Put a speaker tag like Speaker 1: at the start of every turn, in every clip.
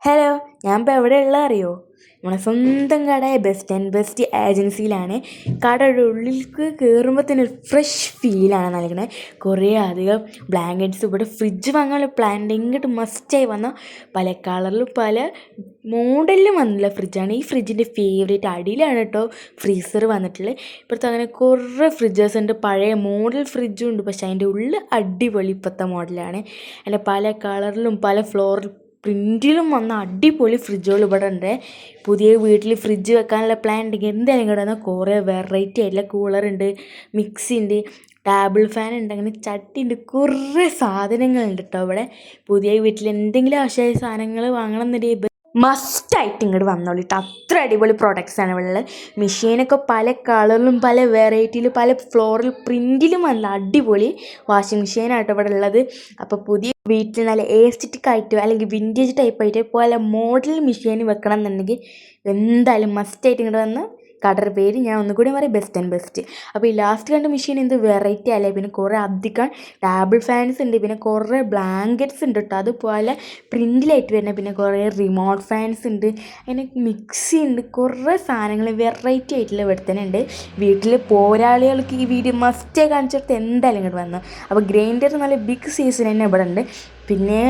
Speaker 1: Hello, ഞാനിപ്പോൾ എവിടെയുള്ളത് അറിയോ? നമ്മുടെ സ്വന്തം കടയായ ബെസ്റ്റ് ആൻഡ് ബെസ്റ്റ് ഏജൻസിയിലാണ്. കടയുടെ ഉള്ളിലേക്ക് കയറുമ്പോൾ തന്നെ ഒരു ഫ്രഷ് ഫീലാണ് നൽകുന്നത്. കുറേ അധികം ബ്ലാങ്കറ്റ്സ്, ഇവിടെ ഫ്രിഡ്ജ് വാങ്ങാനുള്ള പ്ലാൻ ഇങ്ങോട്ട് മസ്റ്റായി വന്ന പല കളറിലും പല മോഡലിലും വന്നിട്ടുള്ള ഫ്രിഡ്ജാണ്. ഈ ഫ്രിഡ്ജിൻ്റെ ഫേവറേറ്റ് അടിയിലാണ് കേട്ടോ ഫ്രീസർ വന്നിട്ടുള്ളത്. ഇപ്പോഴത്തെ അങ്ങനെ കുറേ ഫ്രിഡ്ജസ് ഉണ്ട്, പഴയ മോഡൽ ഫ്രിഡ്ജും ഉണ്ട്, പക്ഷേ അതിൻ്റെ ഉള്ളിൽ അടിപൊളി ഇപ്പോഴത്തെ മോഡലാണ്. അതിൻ്റെ പല കളറിലും പല ഫ്ലോറിൽ പ്രിൻറ്റിലും വന്ന അടിപൊളി ഫ്രിഡ്ജുകൾ ഇവിടെ ഉണ്ട്. പുതിയ വീട്ടിൽ ഫ്രിഡ്ജ് വെക്കാനുള്ള പ്ലാൻ ഉണ്ടെങ്കിൽ എന്തായാലും ഇവിടെ വന്നാൽ കുറേ വെറൈറ്റി ആയിട്ടുള്ള കൂളറുണ്ട്, മിക്സി ഉണ്ട്, ടേബിൾ ഫാൻ ഉണ്ട്, അങ്ങനെ ചട്ടി ഉണ്ട്, കുറേ സാധനങ്ങളുണ്ട് കേട്ടോ. ഇവിടെ പുതിയ വീട്ടിൽ എന്തെങ്കിലും ആവശ്യമായ സാധനങ്ങൾ വാങ്ങണം എന്നുണ്ടെങ്കിൽ മസ്റ്റായിട്ട് ഇങ്ങോട്ട് വന്നോളൂ കേട്ടോ. അത്ര അടിപൊളി പ്രോഡക്റ്റ്സാണ് ഇവിടെ ഉള്ളത്. മെഷീനൊക്കെ പല കളറിലും പല വെറൈറ്റിയിലും പല ഫ്ലോറിൽ പ്രിൻറ്റിലും വന്ന അടിപൊളി വാഷിംഗ് മെഷീനായിട്ട് ഇവിടെ ഉള്ളത്. അപ്പോൾ പുതിയ വീട്ടിൽ നല്ല എസ്തെറ്റിക് ആയിട്ട് അല്ലെങ്കിൽ വിൻറ്റേജ് ടൈപ്പ് ആയിട്ട് പല മോഡൽ മെഷീൻ വെക്കണം എന്നുണ്ടെങ്കിൽ എന്തായാലും മസ്റ്റായിട്ട് ഇങ്ങോട്ട് വന്ന് കടയുടെ പേര് ഞാൻ ഒന്നുകൂടി പറയും, ബെസ്റ്റ് ആൻഡ് ബെസ്റ്റ്. അപ്പോൾ ഈ ലാസ്റ്റ് കണ്ട മെഷീൻ എന്ത് വെറൈറ്റി അല്ലേ. പിന്നെ കുറേ അധികം ടേബിൾ ഫാൻസ് ഉണ്ട്, പിന്നെ കുറേ ബ്ലാങ്കറ്റ്സ് ഉണ്ട് കേട്ടോ, അതുപോലെ പ്രിൻറ്റിലായിട്ട് വരുന്നത്. പിന്നെ കുറേ റിമോട്ട് ഫാൻസ് ഉണ്ട്, അങ്ങനെ മിക്സി ഉണ്ട്, കുറേ സാധനങ്ങൾ വെറൈറ്റി ആയിട്ടുള്ള ഇവിടെ തന്നെ ഉണ്ട്. വീട്ടിൽ പോരാളികൾക്ക് ഈ വീഡിയോ മസ്റ്റായി കാണിച്ചിട്ട് എന്തായാലും ഇങ്ങോട്ട് വന്നു. അപ്പോൾ ഗ്രൈൻഡർ നല്ല ബിഗ് സൈസിന് തന്നെ ഇവിടെ ഉണ്ട്. പിന്നെ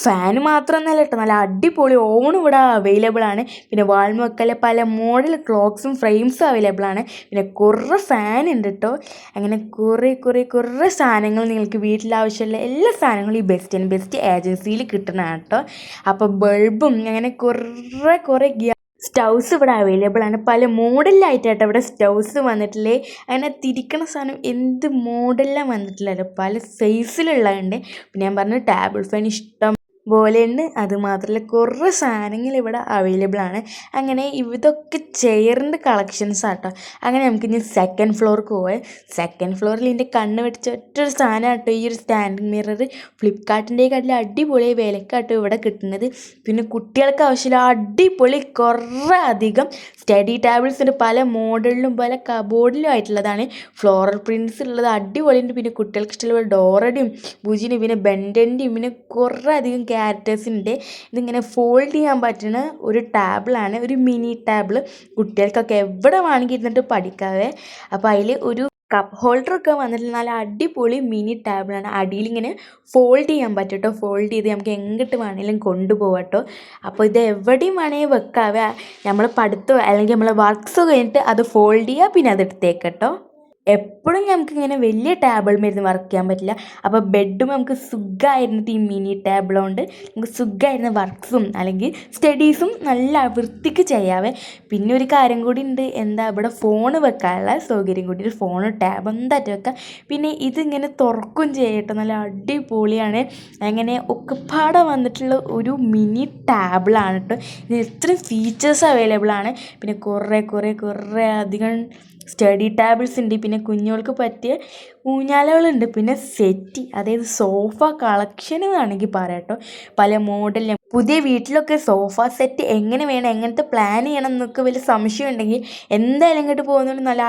Speaker 1: ഫാന് മാത്രമൊന്നുമല്ല കേട്ടോ, നല്ല അടിപൊളി ഓൺ ഇവിടെ അവൈലബിൾ ആണ്. പിന്നെ വാൾമ വെക്കലെ പല മോഡൽ ക്ലോക്സും ഫ്രെയിംസും അവൈലബിൾ ആണ്. പിന്നെ കുറേ ഫാൻ ഉണ്ട് കേട്ടോ. അങ്ങനെ കുറേ സാധനങ്ങൾ നിങ്ങൾക്ക് വീട്ടിൽ ആവശ്യമുള്ള എല്ലാ സാധനങ്ങളും ഈ ബെസ്റ്റ് ആൻഡ് ബെസ്റ്റ് ഏജൻസിയിൽ കിട്ടുന്നതാണ് കേട്ടോ. അപ്പോൾ ബൾബും അങ്ങനെ കുറേ സ്റ്റൗസ് ഇവിടെ അവൈലബിൾ ആണ്. പല മോഡലിലായിട്ടാട്ടോ ഇവിടെ സ്റ്റൗസ് വന്നിട്ടില്ലേ. അങ്ങനെ തിരിക്കണ സാധനം എന്ത് മോഡലിലാണ് വന്നിട്ടില്ലല്ലോ, പല സൈസിലുള്ളതുണ്ട്. പിന്നെ ഞാൻ പറഞ്ഞു ടേബിൾ ഫാൻ ഇഷ്ടം പോലെ ഉണ്ട്. അതുമാത്രമല്ല കുറേ സാധനങ്ങൾ ഇവിടെ അവൈലബിൾ ആണ്. അങ്ങനെ ഇതൊക്കെ ചെയറിൻ്റെ കളക്ഷൻസ് ആട്ടോ. അങ്ങനെ നമുക്കിനി സെക്കൻഡ് ഫ്ലോർക്ക് പോയാൽ സെക്കൻഡ് ഫ്ലോറിൽ ഇതിൻ്റെ കണ്ണ് വെടിച്ച ഒറ്റൊരു സാധനം ആട്ടോ ഈ ഒരു സ്റ്റാൻഡിങ് മിറർ. ഫ്ലിപ്കാർട്ടിൻ്റെക്കാട്ടിൽ അടിപൊളി വിലക്കാട്ടോ ഇവിടെ കിട്ടുന്നത്. പിന്നെ കുട്ടികൾക്ക് ആവശ്യമില്ല അടിപൊളി കുറേ അധികം സ്റ്റഡി ടേബിൾസ് ഉണ്ട്, പല മോഡലിലും പല കബോർഡിലും ആയിട്ടുള്ളതാണ്. ഫ്ലോറൽ പ്രിൻറ്റ്സ് ഉള്ളത് അടിപൊളിയുണ്ട്. പിന്നെ കുട്ടികൾക്ക് ഇഷ്ടമുള്ള ഡോറയുടെയും ബുജിനും പിന്നെ ബെൻഡൻ്റെയും പിന്നെ കുറേ അധികം ക്യാരക്ടേഴ്സിൻ്റെ ഇതിങ്ങനെ ഫോൾഡ് ചെയ്യാൻ പറ്റുന്ന ഒരു ടാബിളാണ്, ഒരു മിനി ടേബിൾ. കുട്ടികൾക്കൊക്കെ എവിടെ വേണമെങ്കിൽ ഇരുന്നിട്ട് പഠിക്കാവേ. അപ്പോൾ അതിൽ ഒരു കപ്പ് ഹോൾഡറൊക്കെ വന്നിട്ട് നല്ല അടിപൊളി മിനി ടേബിളാണ്. അടിയിലിങ്ങനെ ഫോൾഡ് ചെയ്യാൻ പറ്റും കേട്ടോ. ഫോൾഡ് ചെയ്ത് നമുക്ക് എങ്ങോട്ട് വേണമെങ്കിലും കൊണ്ടുപോകാം കേട്ടോ. അപ്പോൾ ഇത് എവിടെയും വേണമെങ്കിൽ വെക്കാവേ. നമ്മൾ പഠിത്തമോ അല്ലെങ്കിൽ നമ്മൾ വർക്ക്സോ കഴിഞ്ഞിട്ട് അത് ഫോൾഡ് ചെയ്യുക, പിന്നെ അത് എടുത്തേക്കട്ടോ. എപ്പോഴും നമുക്കിങ്ങനെ വലിയ ടേബിൾ മരുന്ന് വർക്ക് ചെയ്യാൻ പറ്റില്ല. അപ്പോൾ ബെഡും നമുക്ക് സുഖമായിരുന്നിട്ട് ഈ മിനി ടേബിൾ കൊണ്ട് നമുക്ക് സുഖമായിരുന്ന വർക്ക്സും അല്ലെങ്കിൽ സ്റ്റഡീസും നല്ല വൃത്തിക്ക് ചെയ്യാവേ. പിന്നെ ഒരു കാര്യം കൂടി ഉണ്ട്, എന്താ ഇവിടെ ഫോൺ വെക്കാനുള്ള സൗകര്യം കൂടി, ഒരു ഫോൺ ടാബ് എന്തായിട്ട് വെക്കാം. പിന്നെ ഇതിങ്ങനെ തുറക്കും ചെയ്യട്ടെ, നല്ല അടിപൊളിയാണ്. അങ്ങനെ ഒക്കെപ്പാടെ വന്നിട്ടുള്ള ഒരു മിനി ടേബിളാണ് കേട്ടോ. ഇതിന് ഇത്രയും ഫീച്ചേഴ്സ് അവൈലബിൾ ആണ്. പിന്നെ കുറേ അധികം സ്റ്റഡി ടേബിൾസ് ഉണ്ട്. പിന്നെ കുഞ്ഞുങ്ങൾക്ക് പറ്റിയ ഊഞ്ഞാലകളുണ്ട്. പിന്നെ സെറ്റി, അതായത് സോഫ കളക്ഷൻ വേണമെങ്കിൽ പറയാം കേട്ടോ. പല മോഡലിലും പുതിയ വീട്ടിലൊക്കെ സോഫ സെറ്റ് എങ്ങനെ വേണം, എങ്ങനത്തെ പ്ലാൻ ചെയ്യണം എന്നൊക്കെ വലിയ സംശയം ഉണ്ടെങ്കിൽ എന്തായാലും ഇങ്ങോട്ട് പോകുന്നുണ്ട്. നല്ല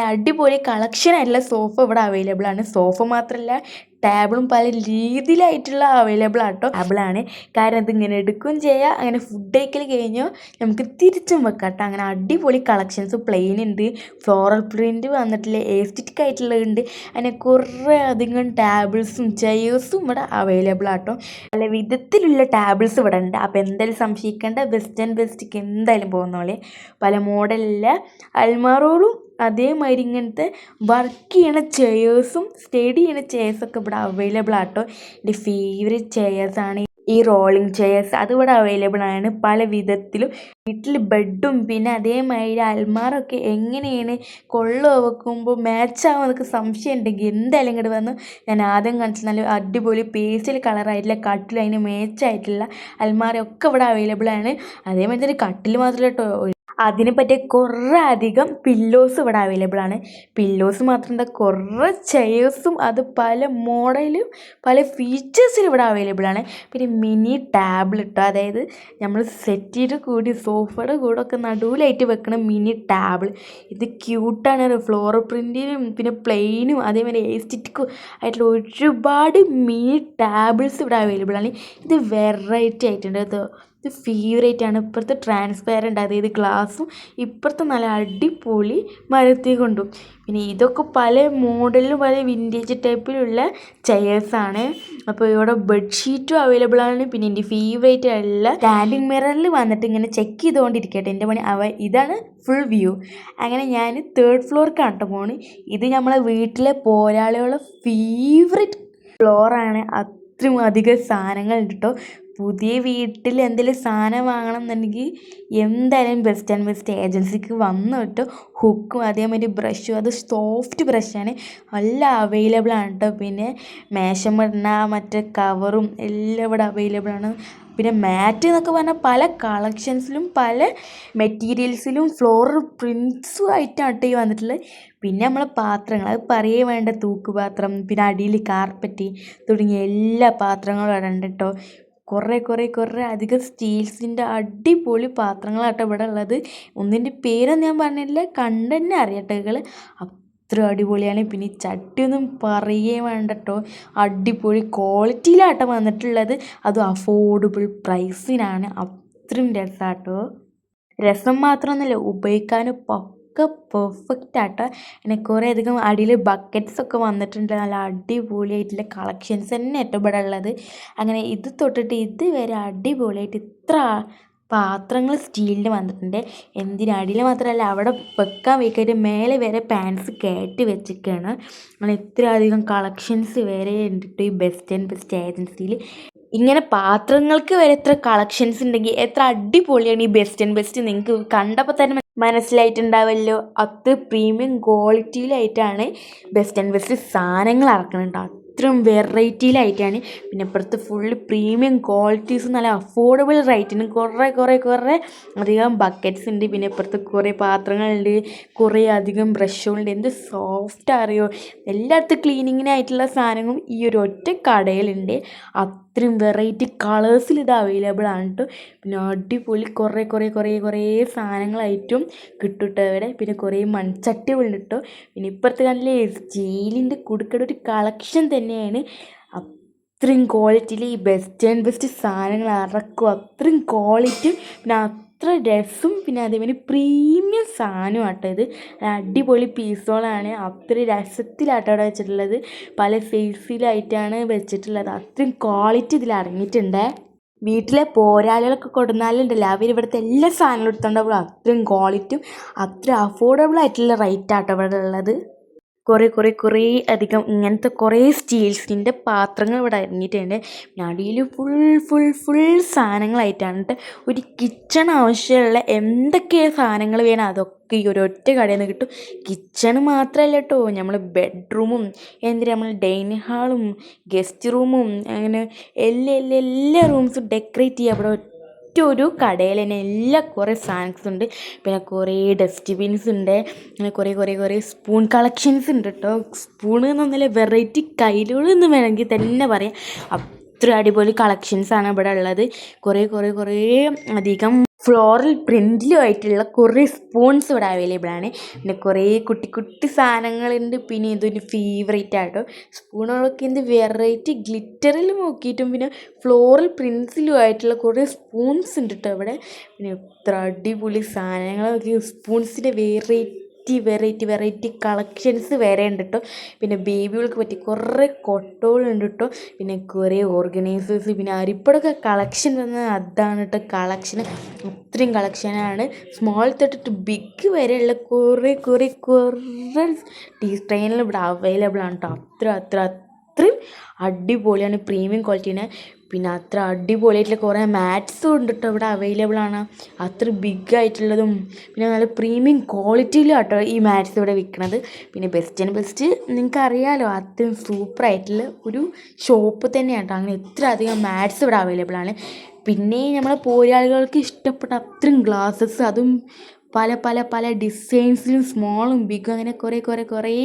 Speaker 1: അടിപൊളി കളക്ഷനായിട്ടുള്ള സോഫ ഇവിടെ അവൈലബിൾ ആണ്. സോഫ മാത്രമല്ല ടേബിളും പല രീതിയിലായിട്ടുള്ള അവൈലബിൾ ആട്ടോ ടേബിളാണ്. കാരണം ഇതിങ്ങനെ എടുക്കുകയും ചെയ്യാം, അങ്ങനെ ഫുഡ് കഴിക്കൽ കഴിഞ്ഞോ നമുക്ക് തിരിച്ചും വെക്കാം കേട്ടോ. അങ്ങനെ അടിപൊളി കളക്ഷൻസ് പ്ലെയിൻ ഉണ്ട്, ഫ്ലോറൽ പ്രിൻറ്റ് വന്നിട്ടുള്ള എസ്തെറ്റിക് ആയിട്ടുള്ളതുണ്ട്. അങ്ങനെ കുറേ അധികം ടേബിൾസും ചെയേഴ്സും ഇവിടെ അവൈലബിൾ ആട്ടോ. പല വിധത്തിലുള്ള ടേബിൾസ് ഇവിടെ ഉണ്ട്. അപ്പോൾ എന്തായാലും സംശയിക്കേണ്ട, ബെസ്റ്റ് ആൻഡ് ബെസ്റ്റിക്ക് എന്തായാലും പോകുന്നോളെ. പല മോഡലില്ല അൽമാറോളും അതേമാതിരി ഇങ്ങനത്തെ വർക്ക് ചെയ്യണ ചെയേഴ്സും സ്റ്റഡി ചെയ്യണ ചെയേഴ്സൊക്കെ ഇവിടെ അവൈലബിൾ ആട്ടോ. എൻ്റെ ഫേവറേറ്റ് ചെയേഴ്സാണ് ഈ റോളിങ് ചെയേഴ്സ്, അതിവിടെ അവൈലബിൾ ആണ് പല വിധത്തിലും. വീട്ടിൽ ബെഡും പിന്നെ അതേമാതിരി അൽമാറൊക്കെ എങ്ങനെയാണ് വെക്കുമ്പോൾ മാച്ചാകുമ്പോൾ അതൊക്കെ സംശയം ഉണ്ടെങ്കിൽ എന്തായാലും ഇങ്ങോട്ട് വന്ന് ഞാൻ ആദ്യം കാണിച്ച നല്ല അടിപൊളി പേസ്റ്റൽ കളറായിട്ടുള്ള കട്ടിൽ, അതിന് മാച്ചായിട്ടുള്ള അൽമാരയൊക്കെ ഇവിടെ അവൈലബിൾ ആണ്. അതേമാതിരി തന്നെ കട്ടിൽ മാത്രമല്ല കേട്ടോ, അതിന് പറ്റിയ കുറേ അധികം പില്ലോസ് ഇവിടെ അവൈലബിൾ ആണ്. പില്ലോസ് മാത്രമല്ല, കുറേ ചെയേഴ്സും അത് പല മോഡലും പല ഫീച്ചേഴ്സിലും ഇവിടെ അവൈലബിൾ ആണ്. പിന്നെ മിനി ടാബ്ലറ്റ്, അതായത് നമ്മൾ സെറ്റിയുടെ കൂടി സോഫയുടെ കൂടെ ഒക്കെ നടുവിലായിട്ട് വെക്കണ മിനി ടേബിൾ. ഇത് ക്യൂട്ടാണ്. ഫ്ലോർ പ്രിൻറ്റിനും പിന്നെ പ്ലെയിനും അതേപോലെ എസ്റ്റിറ്റിക്കും ആയിട്ടുള്ള ഒരുപാട് മിനി ടേബിൾസ് ഇവിടെ അവൈലബിൾ ആണ്. ഇത് വെറൈറ്റി ആയിട്ടുണ്ട്. ഇത് ഫേവറേറ്റ് ആണ്. ഇപ്പുറത്തെ ട്രാൻസ്പാരൻ്റ്, അതായത് ഗ്ലാസും, ഇപ്പുറത്തെ നല്ല അടിപൊളി മരത്തിൽ കൊണ്ടും. പിന്നെ ഇതൊക്കെ പല മോഡലിലും പല വിൻറ്റേജ് ടൈപ്പിലുള്ള ചെയേഴ്സാണ്. അപ്പോൾ ഇവിടെ ബെഡ്ഷീറ്റും അവൈലബിൾ ആണ്. പിന്നെ എൻ്റെ ഫേവറേറ്റ് ആയിട്ടുള്ള സ്റ്റാൻഡിങ് മിററിൽ വന്നിട്ട് ഇങ്ങനെ ചെക്ക് ചെയ്തുകൊണ്ടിരിക്കട്ടെ എൻ്റെ പണി. ഇതാണ് ഫുൾ വ്യൂ. അങ്ങനെ ഞാൻ 3rd ഫ്ലോർക്കാണ് കേട്ടോ പോണ്. ഇത് നമ്മളെ വീട്ടിലെ പോരാളികളുടെ ഫേവറേറ്റ് ഫ്ലോറാണ്. അത്രയും അധികം സാധനങ്ങളുണ്ട് കേട്ടോ. പുതിയ വീട്ടിൽ എന്തെങ്കിലും സാധനം വാങ്ങണം എന്നുണ്ടെങ്കിൽ എന്തായാലും ബെസ്റ്റ് ആൻഡ് ബെസ്റ്റ് ഏജൻസിക്ക് വന്നു കേട്ടോ. ഹുക്കും അതേമാതിരി ബ്രഷും, അത് സോഫ്റ്റ് ബ്രഷാണ്, എല്ലാം അവൈലബിൾ ആണ് കേട്ടോ. പിന്നെ മേശമണ്ണ മറ്റേ കവറും എല്ലാം ഇവിടെ അവൈലബിൾ ആണ്. പിന്നെ മാറ്റ് എന്നൊക്കെ പറഞ്ഞാൽ പല കളക്ഷൻസിലും പല മെറ്റീരിയൽസിലും ഫ്ലോറൽ പ്രിൻറ്റ്സും ആയിട്ടാണ് കേട്ടോ ഈ വന്നിട്ടുള്ളത്. പിന്നെ നമ്മളെ പാത്രങ്ങൾ, അത് പറയേ വേണ്ട, തൂക്കുപാത്രം, പിന്നെ അടിയിൽ കാർപ്പറ്റ് തുടങ്ങിയ എല്ലാ പാത്രങ്ങളും ഇവിടെ ഉണ്ട് കേട്ടോ. കുറേ അധികം സ്റ്റീൽസിൻ്റെ അടിപൊളി പാത്രങ്ങളാട്ടോ ഇവിടെ ഉള്ളത്. ഒന്നിൻ്റെ പേരൊന്നും ഞാൻ പറഞ്ഞില്ല, കണ്ടുതന്നെ അറിയട്ടെ നിങ്ങൾ. അത്ര അടിപൊളിയാണ്. പിന്നെ ഈ ചട്ടിയൊന്നും പറയേ വേണ്ട കേട്ടോ, അടിപൊളി ക്വാളിറ്റിയിലാട്ടോ വന്നിട്ടുള്ളത്. അതും അഫോർഡബിൾ പ്രൈസിനാണ്. അത്രയും രസമാട്ടോ. രസം മാത്രമൊന്നുമല്ല, ഉപയോഗിക്കാനും ഒക്കെ പെർഫെക്റ്റ് ആട്ടോ. പിന്നെ കുറേ അധികം അടിയിൽ ബക്കറ്റ്സ് ഒക്കെ വന്നിട്ടുണ്ട്. നല്ല അടിപൊളിയായിട്ടുള്ള കളക്ഷൻസ് തന്നെ ഏറ്റവും ഇവിടെ ഉള്ളത്. അങ്ങനെ ഇത് തൊട്ടിട്ട് ഇതുവരെ അടിപൊളിയായിട്ട് ഇത്ര പാത്രങ്ങൾ സ്റ്റീലിൻ്റെ വന്നിട്ടുണ്ട്. അടിയിൽ മാത്രമല്ല, അവിടെ വെക്കാൻ വയ്ക്കായിട്ട് മേലെ വരെ പാൻസ് കയറ്റി വെച്ചിരിക്കുകയാണ്. അങ്ങനെ ഇത്ര അധികം കളക്ഷൻസ് വരെ ഉണ്ട് ഈ ബെസ്റ്റ് ആൻഡ് ബെസ്റ്റ് ഏജൻസിയിൽ. ഇങ്ങനെ പാത്രങ്ങൾക്ക് വരെ എത്ര കളക്ഷൻസ് ഉണ്ടെങ്കിൽ എത്ര അടിപൊളിയാണ് ഈ ബെസ്റ്റ് ആൻഡ് ബെസ്റ്റ്. നിങ്ങൾക്ക് കണ്ടപ്പോൾ തന്നെ മനസ്സിലായിട്ടുണ്ടാവുമല്ലോ. അത് പ്രീമിയം ക്വാളിറ്റിയിലായിട്ടാണ് ബെസ്റ്റ് ആൻഡ് ബെസ്റ്റ് സാധനങ്ങൾ ഇറക്കുന്നുണ്ട്. അത്രയും വെറൈറ്റിയിലായിട്ടാണ്. പിന്നെ ഇപ്പുറത്ത് ഫുള്ള് പ്രീമിയം ക്വാളിറ്റീസ്, നല്ല അഫോർഡബിൾ റേറ്റിന് കുറേ അധികം ബക്കറ്റ്സ് ഉണ്ട്. പിന്നെ ഇപ്പുറത്ത് കുറേ പാത്രങ്ങളുണ്ട്, കുറേ അധികം ബ്രഷുകളുണ്ട്. എന്ത് സോഫ്റ്റ് അറിയോ. എല്ലായിടത്തും ക്ലീനിങ്ങിനായിട്ടുള്ള സാധനങ്ങളും ഈ ഒരു ഒറ്റ കടയിലുണ്ട്. അത്രയും വെറൈറ്റി കളേഴ്സിൽ ഇത് അവൈലബിൾ ആണ് കേട്ടോ. പിന്നെ അടിപൊളി കുറേ സാധനങ്ങളായിട്ടും കിട്ടും കേട്ടോ ഇവിടെ. പിന്നെ കുറേ മൺചട്ടികളുണ്ട് കേട്ടോ. പിന്നെ ഇപ്പുറത്ത് കണ്ടില്ലേ സ്റ്റീലിൻ്റെ കുടുക്കയുടെ ഒരു കളക്ഷൻ തന്നെയാണ്. അത്രയും ക്വാളിറ്റിയിൽ ഈ ബെസ്റ്റ് ആൻഡ് ബെസ്റ്റ് സാധനങ്ങൾ ഇറക്കും. അത്രയും ക്വാളിറ്റിയും പിന്നെ അത്ര രസം, പിന്നെ അതേമാതിരി പ്രീമിയം സാധനം ആട്ടോ ഇത്. അടിപൊളി പീസുകളാണ്. അത്ര രസത്തിലാട്ടോ അവിടെ വെച്ചിട്ടുള്ളത്. പല സൈസിലായിട്ടാണ് വെച്ചിട്ടുള്ളത്. അത്രയും ക്വാളിറ്റി ഇതിൽ ഇറങ്ങിയിട്ടുണ്ട്. വീട്ടിലെ പോരാളികളൊക്കെ കൊടുന്നാലുണ്ടല്ലോ, അവരിവിടുത്തെ എല്ലാ സാധനങ്ങളും എടുത്തോണ്ടാവും. അത്രയും ക്വാളിറ്റിയും അത്ര അഫോർഡബിൾ ആയിട്ടുള്ള റേറ്റ് ആട്ടോ ഇവിടെ ഉള്ളത്. കുറേ അധികം ഇങ്ങനത്തെ കുറേ സ്റ്റീൽസിൻ്റെ പാത്രങ്ങൾ ഇവിടെ ഇറങ്ങിയിട്ടുണ്ട്. അടിയിൽ ഫുൾ സാധനങ്ങളായിട്ടാണ്. ഒരു കിച്ചൺ ആവശ്യമുള്ള എന്തൊക്കെ സാധനങ്ങൾ വേണം അതൊക്കെ ഈ ഒരൊറ്റ കടയിൽ നിന്ന് കിട്ടും. കിച്ചൺ മാത്രമല്ല കേട്ടോ, നമ്മൾ ബെഡ്റൂമും നമ്മൾ ഡൈനിങ് ഹാളും ഗസ്റ്റ് റൂമും അങ്ങനെ എല്ലാ റൂംസും ഡെക്കറേറ്റ് ചെയ്യുക ഇവിടെ ഒരു കടയിൽ തന്നെ കുറേ സാധനങ്ങൾ ഉണ്ട്. പിന്നെ കുറേ ഡസ്റ്റ്ബിൻസ് ഉണ്ട്. അങ്ങനെ കുറേ സ്പൂൺ കളക്ഷൻസ് ഉണ്ട് കേട്ടോ. സ്പൂണ് എന്നൊന്നുമില്ല, വെറൈറ്റി കയ്യിലുകളെന്ന് വേണമെങ്കിൽ തന്നെ പറയാം. അത്ര അടിപൊളി കളക്ഷൻസാണ് ഇവിടെ ഉള്ളത്. കുറേ അധികം ഫ്ലോറൽ പ്രിൻറ്റിലുമായിട്ടുള്ള കുറേ സ്പൂൺസ് ഇവിടെ അവൈലബിൾ ആണ്. പിന്നെ കുറേ കുട്ടി സാധനങ്ങളുണ്ട്. പിന്നെ ഇതൊരു ഫേവറേറ്റ് ആട്ടോ. സ്പൂണുകളൊക്കെ എന്ത് വെറൈറ്റി ഗ്ലിറ്ററിൽ നോക്കിയിട്ടും പിന്നെ ഫ്ലോറൽ പ്രിൻസിലുമായിട്ടുള്ള കുറേ സ്പൂൺസ് ഉണ്ട് കേട്ടോ ഇവിടെ. പിന്നെ ഇത്ര അടിപൊളി സാധനങ്ങളൊക്കെ സ്പൂൺസിൻ്റെ വെറൈറ്റി കളക്ഷൻസ് വേറെ ഉണ്ട് കേട്ടോ. പിന്നെ ബേബികൾക്ക് പറ്റി കുറേ കൊട്ടകളുണ്ട് കേട്ടോ. പിന്നെ കുറേ ഓർഗനൈസേഴ്സ്, പിന്നെ അരിപ്പടൊക്കെ കളക്ഷൻ വന്നത് അതാണ് കേട്ടോ കളക്ഷൻ. അത്രയും കളക്ഷനാണ്. സ്മോൾ തൊട്ടിട്ട് ബിഗ് വരെയുള്ള കുറേ ടീ ട്രെയിനിൽ ഇവിടെ അവൈലബിൾ ആണ് കേട്ടോ. അത്രയും അടിപൊളിയാണ്, പ്രീമിയം ക്വാളിറ്റിയാണ്. പിന്നെ അത്ര അടിപൊളിയായിട്ടുള്ള കുറേ മാറ്റ്സും ഉണ്ട് കേട്ടോ ഇവിടെ അവൈലബിൾ ആണ്. അത്ര ബിഗ് ആയിട്ടുള്ളതും പിന്നെ നല്ല പ്രീമിയം ക്വാളിറ്റിയിലും കേട്ടോ ഈ മാറ്റ്സ് ഇവിടെ വിൽക്കുന്നത്. പിന്നെ ബെസ്റ്റ് ആൻഡ് ബെസ്റ്റ് നിങ്ങൾക്ക് അറിയാമല്ലോ, അത്രയും സൂപ്പറായിട്ടുള്ള ഒരു ഷോപ്പ് തന്നെയാണ് കേട്ടോ. അങ്ങനെ എത്ര അധികം മാറ്റ്സ് ഇവിടെ അവൈലബിൾ ആണ്. പിന്നെ നമ്മളെ പോരാളികൾക്ക് ഇഷ്ടപ്പെട്ട അത്രയും ഗ്ലാസ്സസ്, അതും പല പല പല ഡിസൈൻസിലും സ്മോളും ബിഗും അങ്ങനെ കുറേ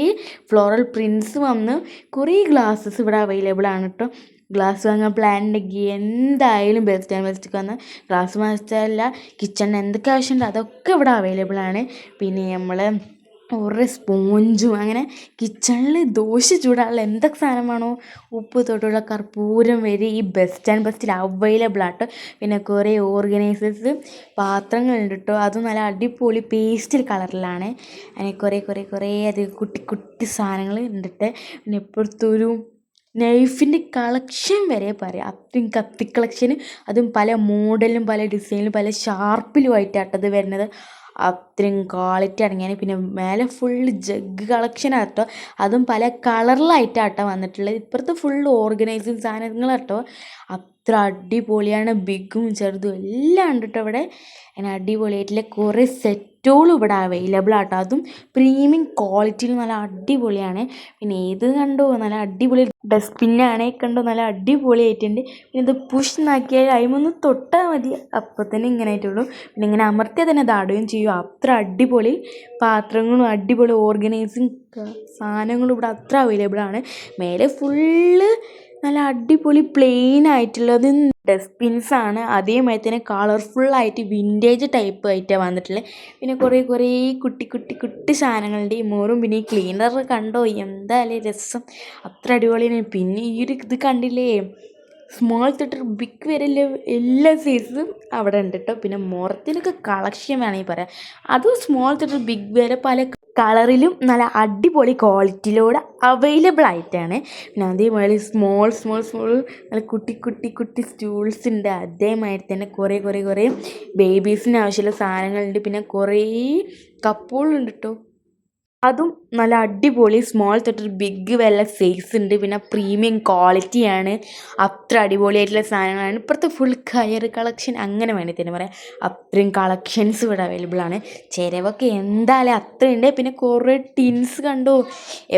Speaker 1: ഫ്ലോറൽ പ്രിൻസ് വന്ന് കുറേ ഗ്ലാസ്സസ് ഇവിടെ അവൈലബിൾ ആണ് കേട്ടോ. ഗ്ലാസ് വാങ്ങാൻ പ്ലാൻ ഉണ്ടെങ്കിൽ എന്തായാലും ബെസ്റ്റ് ആൻഡ് ബെസ്റ്റിക്ക് വന്ന് ഗ്ലാസ് മാത്രമല്ല കിച്ചണിന് എന്തൊക്കെ ആവശ്യമുണ്ട് അതൊക്കെ ഇവിടെ അവൈലബിൾ ആണ്. പിന്നെ നമ്മൾ കുറേ സ്പോഞ്ചും അങ്ങനെ കിച്ചണിൽ ദോശ ചൂടാനുള്ള എന്തൊക്കെ സാധനമാണോ ഉപ്പ് തൊട്ടുള്ള കർപ്പൂരം വരെ ഈ ബെസ്റ്റ് ആൻഡ് ബെസ്റ്റിൽ അവൈലബിൾ ആട്ടോ. പിന്നെ കുറേ ഓർഗനൈസേഴ്സ് പാത്രങ്ങളുണ്ട് കേട്ടോ. അതും നല്ല അടിപൊളി പേസ്റ്റൽ കളറിലാണ്. അങ്ങനെ കുറേ അധികം കുട്ടി കുട്ടി സാധനങ്ങൾ ഉണ്ടിട്ട്. പിന്നെ ഇപ്പോഴത്തൊരു നൈഫിൻ്റെ കളക്ഷൻ വരെ പറയാം. അത്രയും കത്തി കളക്ഷൻ, അതും പല മോഡലും പല ഡിസൈനിലും പല ഷാർപ്പിലുമായിട്ടാട്ടത് വരുന്നത്. അത്രയും ക്വാളിറ്റി അടങ്ങിയാണ്. പിന്നെ മേലെ ഫുള്ള് ജഗ് കളക്ഷനാട്ടോ, അതും പല കളറിലായിട്ടാട്ടോ വന്നിട്ടുള്ളത്. ഇപ്പുറത്ത് ഫുള്ള് ഓർഗനൈസിങ് സാധനങ്ങളാട്ടോ. അത്ര അടിപൊളിയാണ്. ബിഗും ചെറുതും എല്ലാം ഉണ്ട് കേട്ടോ ഇവിടെ. അങ്ങനെ അടിപൊളിയായിട്ടുള്ള കുറേ സെറ്റുകളും ഇവിടെ അവൈലബിൾ ആട്ടോ. അതും പ്രീമിയം ക്വാളിറ്റിയിൽ നല്ല അടിപൊളിയാണ്. പിന്നെ ഏത് കണ്ടോ നല്ല അടിപൊളി ഡസ്റ്റ്ബിന്നാണേ കണ്ടോ നല്ല അടിപൊളിയായിട്ടുണ്ട്. പിന്നെ ഇത് പുഷ് നാക്കിയാൽ അതിമൊന്ന് തൊട്ടാൽ മതി അപ്പോൾ തന്നെ ഇങ്ങനെ ആയിട്ടുള്ളൂ. പിന്നെ ഇങ്ങനെ അമർത്തിയാൽ തന്നെ ദാടുകയും ചെയ്യും. അത്ര അടിപൊളി പാത്രങ്ങളും അടിപൊളി ഓർഗനൈസിങ് സാധനങ്ങളും ഇവിടെ അത്ര അവൈലബിൾ ആണ്. മേലെ ഫുള്ള് നല്ല അടിപൊളി പ്ലെയിൻ ആയിട്ടുള്ളത് ഡസ്റ്റ്ബിൻസാണ്. അതേമാതിരി തന്നെ കളർഫുള്ളായിട്ട് വിൻറ്റേജ് ടൈപ്പ് ആയിട്ടാണ് വന്നിട്ടുള്ളത്. പിന്നെ കുറേ കുട്ടി സാധനങ്ങളുണ്ട് ഈ മോറും. പിന്നെ ഈ ക്ലീനർ കണ്ടോ എന്തായാലും രസം, അത്ര അടിപൊളിയാണ്. പിന്നെ ഈ ഒരു ഇത് കണ്ടില്ലേ, സ്മോൾ തൊട്ട് ബിഗ് വരെ എല്ലാ സൈസും അവിടെ ഉണ്ട് കേട്ടോ. പിന്നെ മുറത്തിനൊക്കെ കളക്ഷൻ വേണമെങ്കിൽ പറയാം. അതും സ്മോൾ തൊട്ട് ബിഗ് വരെ പല കളറിലും നല്ല അടിപൊളി ക്വാളിറ്റിയിലൂടെ അവൈലബിൾ ആയിട്ടാണ്. പിന്നെ അതേമാതിരി സ്മോൾ നല്ല കുട്ടി സ്റ്റൂൾസ് ഉണ്ട്. അതേമാതിരി തന്നെ കുറേ ബേബീസിന് ആവശ്യമുള്ള സാധനങ്ങളുണ്ട്. പിന്നെ കുറേ കപ്പുകളുണ്ട് കേട്ടോ. അതും നല്ല അടിപൊളി സ്മോൾ തൊട്ടൊരു ബിഗ് വല്ല സൈസ് ഉണ്ട്. പിന്നെ പ്രീമിയം ക്വാളിറ്റിയാണ്. അത്ര അടിപൊളിയായിട്ടുള്ള സാധനങ്ങളാണ്. ഇപ്പോഴത്തെ ഫുൾ കയർ കളക്ഷൻ അങ്ങനെ വേണമെങ്കിൽ തന്നെ പറയാം. അത്രയും കളക്ഷൻസ് ഇവിടെ അവൈലബിൾ ആണ്. ചിലവൊക്കെ എന്തായാലും അത്രയുണ്ട്. പിന്നെ കുറേ ടിൻസ് കണ്ടോ,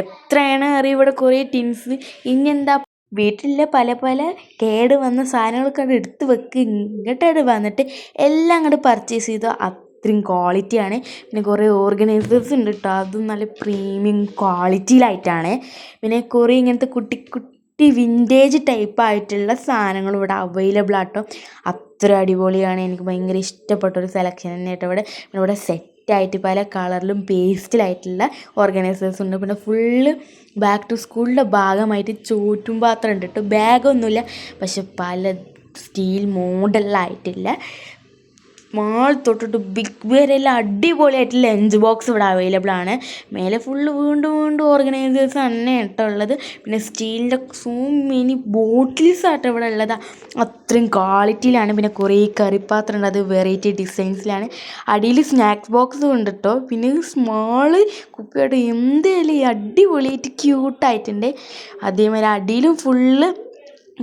Speaker 1: എത്രയാണ് അറിയാം ഇവിടെ കുറേ ടിൻസ്. ഇനിയെന്താ വീട്ടിലെ പല കേട് വന്ന സാധനങ്ങളൊക്കെ എടുത്ത് വെക്ക്, ഇങ്ങോട്ട് വന്നിട്ട് എല്ലാം അങ്ങോട്ട് പർച്ചേസ് ചെയ്തോ. അത്രയും ക്വാളിറ്റിയാണ്. പിന്നെ കുറേ ഓർഗനൈസേഴ്സ് ഉണ്ട് കേട്ടോ. അതും നല്ല പ്രീമിയം ക്വാളിറ്റിയിലായിട്ടാണ്. പിന്നെ കുറേ ഇങ്ങനത്തെ കുട്ടി വിൻറ്റേജ് ടൈപ്പായിട്ടുള്ള സാധനങ്ങൾ ഇവിടെ അവൈലബിൾ ആട്ടോ. അത്ര അടിപൊളിയാണ്. എനിക്ക് ഭയങ്കര ഇഷ്ടപ്പെട്ടൊരു സെലക്ഷൻ തന്നെ കേട്ടോ ഇവിടെ. പിന്നെ ഇവിടെ സെറ്റായിട്ട് പല കളറിലും പേസ്റ്റിലായിട്ടുള്ള ഓർഗനൈസേഴ്സ് ഉണ്ട്. പിന്നെ ഫുള്ള് ബാക്ക് ടു സ്കൂളിൻ്റെ ഭാഗമായിട്ട് ചോറ്റും പാത്രം ഉണ്ട് കേട്ടോ. ബാഗൊന്നുമില്ല, പക്ഷെ പല സ്റ്റീൽ മോഡലായിട്ടില്ല സ്മാൾ തൊട്ടിട്ട് ബിഗ് വരെയെല്ലാം അടിപൊളിയായിട്ട് ലഞ്ച് ബോക്സ് ഇവിടെ അവൈലബിൾ ആണ്. മേലെ ഫുള്ള് വീണ്ടും ഓർഗനൈസേഴ്സ് തന്നെ കേട്ടോ ഉള്ളത്. പിന്നെ സ്റ്റീലിൻ്റെ സോ മെനി ബോട്ടിൽസ് ആട്ടോ ഇവിടെ ഉള്ളത്. അത്രയും ക്വാളിറ്റിയിലാണ്. പിന്നെ കുറേ കറിപ്പാത്രം ഉണ്ട്, അത് വെറൈറ്റി ഡിസൈൻസിലാണ്. അടിയിൽ സ്നാക്സ് ബോക്സ് ഉണ്ട് കേട്ടോ. പിന്നെ സ്മാള് കുപ്പിയായിട്ട് എന്തായാലും അടിപൊളിയായിട്ട് ക്യൂട്ടായിട്ടുണ്ട്. അതേമാതിരി അടിയിലും ഫുള്ള്